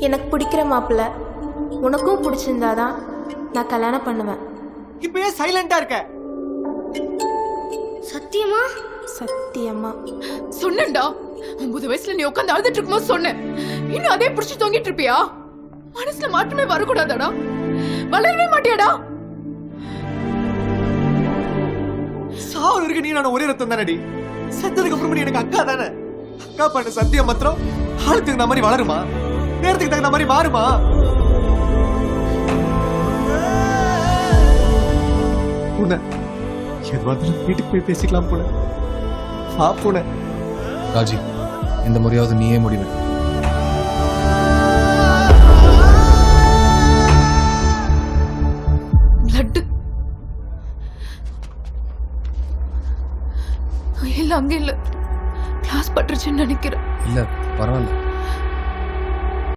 எனக்கு பிடிக்கிற மாப்பிள்ள உனக்கும் பிடிச்சிருந்தாதான் நான் கல்யாணம் பண்ணுவேன். இப்பயே சைலண்டா இருக்க. சத்தியமா? சத்தியமா சொன்னேன்டா. 9 வயசுல நீ உட்காந்து அழுதுட்டு இருக்கும்போது சொன்னேன். இன்னும் அதே புடிச்சு தொங்கிட்டு இருப்பியா? மனசுல மாற்றமே வரக்கூடாதாடா? வளரவே மாட்டியாடா? சாவு இருக்கு. நீ நான் ஒரே ரத்தம் தானடி. செத்ததுக்கு அப்புறம் நீ எனக்கு அக்கா தானே. அக்கா பண்ண சத்தியம் மாத்திரம் ஆளுக்கு தகுந்த மாதிரி வளருமா? நேரத்துக்கு தகுந்த மாதிரி மாறுமா? பூனை எதுவாக வீட்டுக்கு போய் பேசிக்கலாம் பூனை. பூனை ராஜி, இந்த முறையாவது நீயே முடிவு. பிளட் இல்ல, அங்க இல்ல, கிளாஸ் பட்டுருச்சுன்னு நினைக்கிறேன். இல்ல பரவாயில்ல.